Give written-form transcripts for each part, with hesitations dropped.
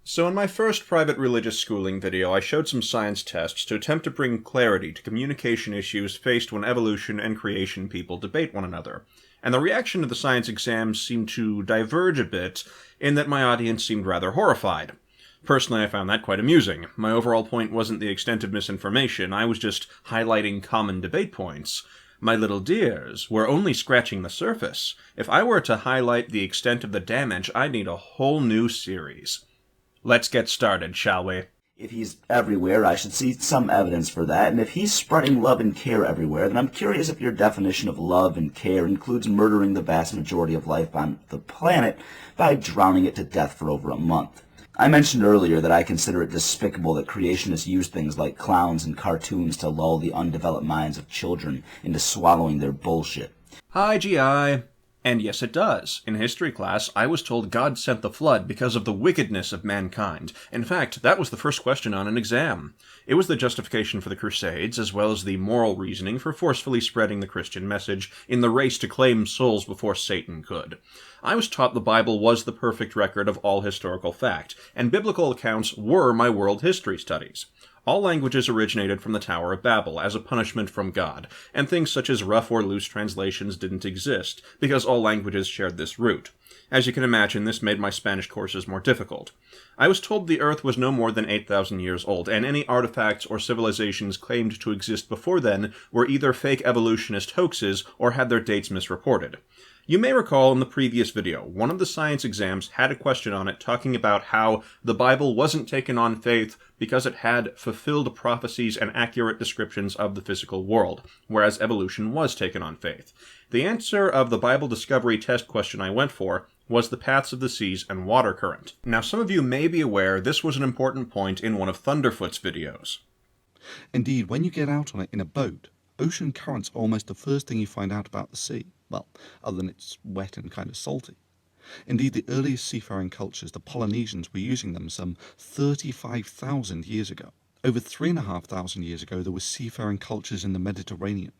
So in my first private religious schooling video, I showed some science tests to attempt to bring clarity to communication issues faced when evolution and creation people debate one another. And the reaction to the science exams seemed to diverge a bit, in that my audience seemed rather horrified. Personally, I found that quite amusing. My overall point wasn't the extent of misinformation, I was just highlighting common debate points. My little dears, we're only scratching the surface. If I were to highlight the extent of the damage, I'd need a whole new series. Let's get started, shall we? If he's everywhere, I should see some evidence for that, and if he's spreading love and care everywhere, then I'm curious if your definition of love and care includes murdering the vast majority of life on the planet by drowning it to death for over a month. I mentioned earlier that I consider it despicable that creationists use things like clowns and cartoons to lull the undeveloped minds of children into swallowing their bullshit. Hi, GI. And yes, it does. In history class, I was told God sent the flood because of the wickedness of mankind. In fact, that was the first question on an exam. It was the justification for the Crusades, as well as the moral reasoning for forcefully spreading the Christian message in the race to claim souls before Satan could. I was taught the Bible was the perfect record of all historical fact, and biblical accounts were my world history studies. All languages originated from the Tower of Babel as a punishment from God, and things such as rough or loose translations didn't exist, because all languages shared this root. As you can imagine, this made my Spanish courses more difficult. I was told the Earth was no more than 8,000 years old, and any artifacts or civilizations claimed to exist before then were either fake evolutionist hoaxes or had their dates misreported. You may recall in the previous video, one of the science exams had a question on it talking about how the Bible wasn't taken on faith because it had fulfilled prophecies and accurate descriptions of the physical world, whereas evolution was taken on faith. The answer of the Bible discovery test question I went for was the paths of the seas and water current. Now, some of you may be aware this was an important point in one of Thunderfoot's videos. Indeed, when you get out on it in a boat, ocean currents are almost the first thing you find out about the sea. Well, other than it's wet and kind of salty. Indeed, the earliest seafaring cultures, the Polynesians, were using them some 35,000 years ago. Over 3,500 years ago, there were seafaring cultures in the Mediterranean.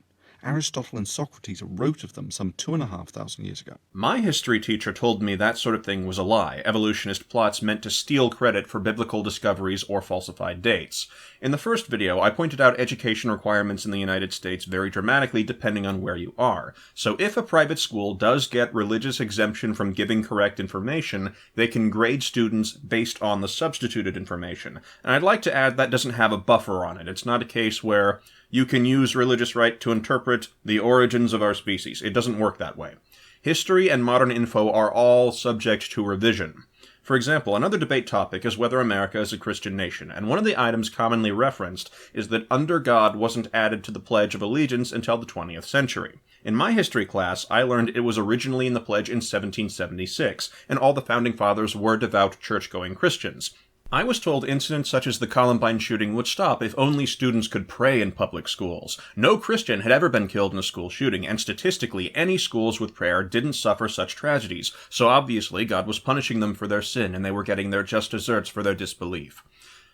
Aristotle and Socrates wrote of them some 2,500 years ago. My history teacher told me that sort of thing was a lie. Evolutionist plots meant to steal credit for biblical discoveries or falsified dates. In the first video, I pointed out education requirements in the United States vary dramatically depending on where you are. So if a private school does get religious exemption from giving correct information, they can grade students based on the substituted information. And I'd like to add that doesn't have a buffer on it. It's not a case where you can use religious right to interpret the origins of our species. It doesn't work that way. History and modern info are all subject to revision. For example, another debate topic is whether America is a Christian nation, and one of the items commonly referenced is that under God wasn't added to the Pledge of Allegiance until the 20th century. In my history class, I learned it was originally in the pledge in 1776, and all the founding fathers were devout church-going Christians. I was told incidents such as the Columbine shooting would stop if only students could pray in public schools. No Christian had ever been killed in a school shooting, and statistically, any schools with prayer didn't suffer such tragedies, so obviously God was punishing them for their sin, and they were getting their just deserts for their disbelief.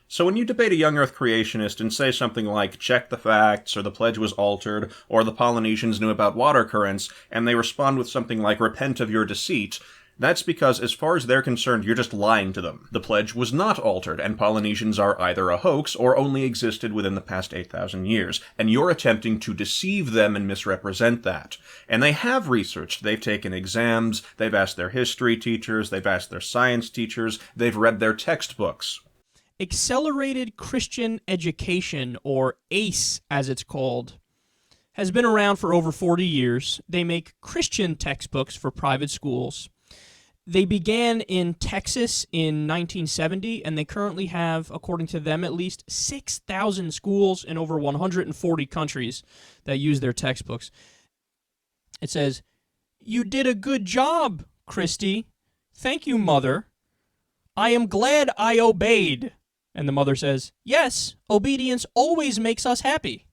So when you debate a young Earth creationist and say something like, check the facts, or the pledge was altered, or the Polynesians knew about water currents, and they respond with something like, repent of your deceit, that's because, as far as they're concerned, you're just lying to them. The pledge was not altered, and Polynesians are either a hoax or only existed within the past 8,000 years, and you're attempting to deceive them and misrepresent that. And they have researched. They've taken exams, they've asked their history teachers, they've asked their science teachers, they've read their textbooks. Accelerated Christian Education, or ACE as it's called, has been around for over 40 years. They make Christian textbooks for private schools. They began in Texas in 1970, and they currently have, according to them at least, 6,000 schools in over 140 countries that use their textbooks. It says, "You did a good job, Christy. Thank you, Mother. I am glad I obeyed." And the mother says, "Yes, obedience always makes us happy."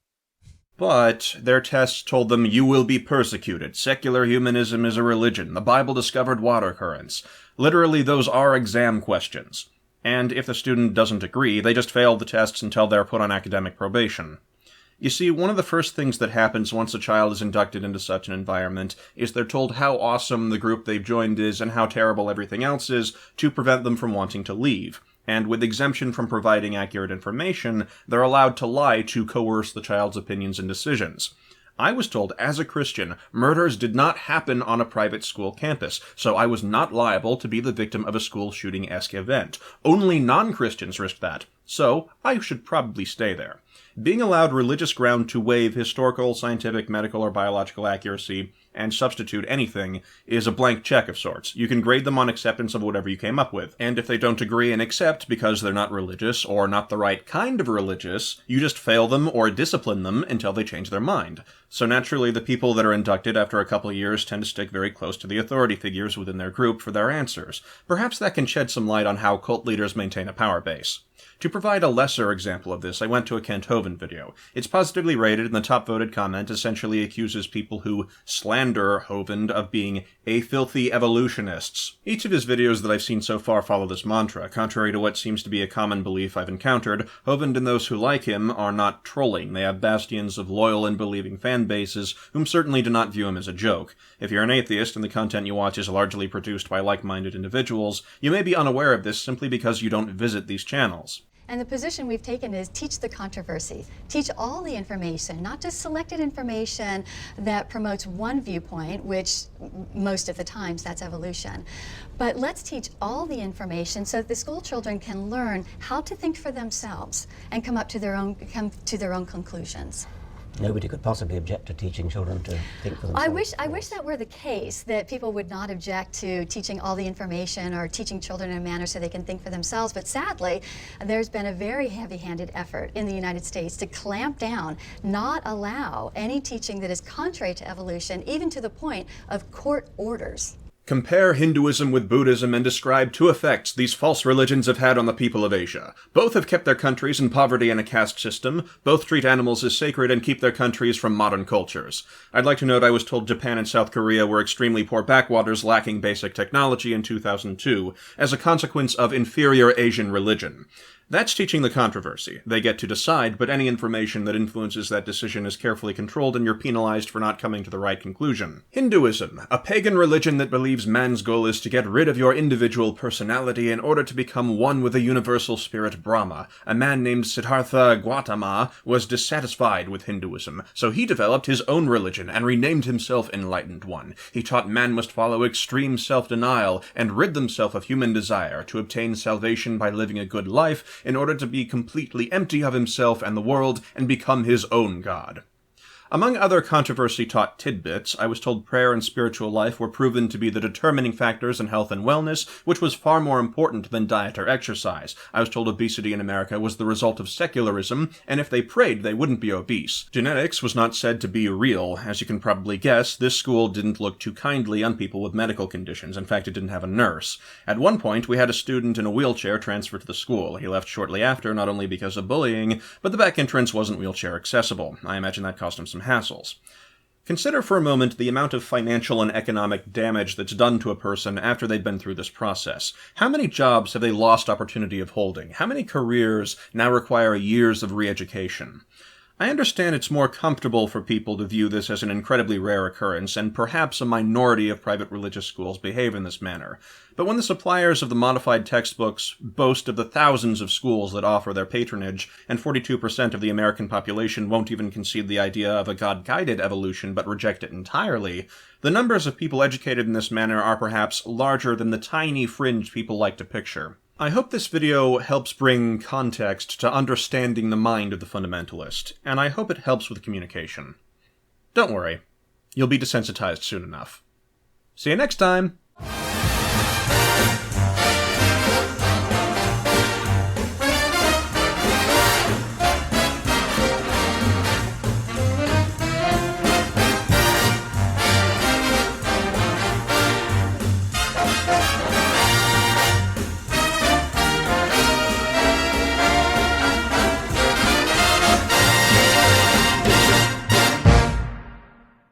But their tests told them you will be persecuted. Secular humanism is a religion. The Bible discovered water currents. Literally, those are exam questions. And if the student doesn't agree, they just fail the tests until they're put on academic probation. You see, one of the first things that happens once a child is inducted into such an environment is they're told how awesome the group they've joined is and how terrible everything else is to prevent them from wanting to leave. And with exemption from providing accurate information, they're allowed to lie to coerce the child's opinions and decisions. I was told, as a Christian, murders did not happen on a private school campus, so I was not liable to be the victim of a school shooting-esque event. Only non-Christians risk that, so I should probably stay there. Being allowed religious ground to waive historical, scientific, medical, or biological accuracy and substitute anything is a blank check of sorts. You can grade them on acceptance of whatever you came up with. And if they don't agree and accept because they're not religious or not the right kind of religious, you just fail them or discipline them until they change their mind. So naturally, the people that are inducted after a couple of years tend to stick very close to the authority figures within their group for their answers. Perhaps that can shed some light on how cult leaders maintain a power base. To provide a lesser example of this, I went to a Kent Hovind video. It's positively rated, and the top-voted comment essentially accuses people who slander Hovind of being a filthy evolutionists. Each of his videos that I've seen so far follow this mantra. Contrary to what seems to be a common belief I've encountered, Hovind and those who like him are not trolling. They have bastions of loyal and believing fan bases, whom certainly do not view him as a joke. If you're an atheist and the content you watch is largely produced by like-minded individuals, you may be unaware of this simply because you don't visit these channels. And the position we've taken is teach the controversy. Teach all the information, not just selected information that promotes one viewpoint, which most of the times that's evolution. But let's teach all the information so that the school children can learn how to think for themselves and come to their own conclusions. Nobody could possibly object to teaching children to think for themselves. I wish that were the case, that people would not object to teaching all the information or teaching children in a manner so they can think for themselves. But sadly, there's been a very heavy-handed effort in the United States to clamp down, not allow any teaching that is contrary to evolution, even to the point of court orders. Compare Hinduism with Buddhism and describe two effects these false religions have had on the people of Asia. Both have kept their countries in poverty and a caste system. Both treat animals as sacred and keep their countries from modern cultures. I'd like to note I was told Japan and South Korea were extremely poor backwaters lacking basic technology in 2002 as a consequence of inferior Asian religion. That's teaching the controversy. They get to decide, but any information that influences that decision is carefully controlled and you're penalized for not coming to the right conclusion. Hinduism, a pagan religion that believes man's goal is to get rid of your individual personality in order to become one with the universal spirit Brahma. A man named Siddhartha Gautama was dissatisfied with Hinduism, so he developed his own religion and renamed himself Enlightened One. He taught man must follow extreme self-denial and rid themselves of human desire to obtain salvation by living a good life in order to be completely empty of himself and the world and become his own god. Among other controversy-taught tidbits, I was told prayer and spiritual life were proven to be the determining factors in health and wellness, which was far more important than diet or exercise. I was told obesity in America was the result of secularism, and if they prayed, they wouldn't be obese. Genetics was not said to be real. As you can probably guess, this school didn't look too kindly on people with medical conditions. In fact, it didn't have a nurse. At one point, we had a student in a wheelchair transferred to the school. He left shortly after, not only because of bullying, but the back entrance wasn't wheelchair accessible. I imagine that cost him some hassles. Consider for a moment the amount of financial and economic damage that's done to a person after they've been through this process. How many jobs have they lost opportunity of holding? How many careers now require years of re-education? I understand it's more comfortable for people to view this as an incredibly rare occurrence, and perhaps a minority of private religious schools behave in this manner. But when the suppliers of the modified textbooks boast of the thousands of schools that offer their patronage, and 42% of the American population won't even concede the idea of a God-guided evolution but reject it entirely, the numbers of people educated in this manner are perhaps larger than the tiny fringe people like to picture. I hope this video helps bring context to understanding the mind of the fundamentalist, and I hope it helps with communication. Don't worry, you'll be desensitized soon enough. See you next time!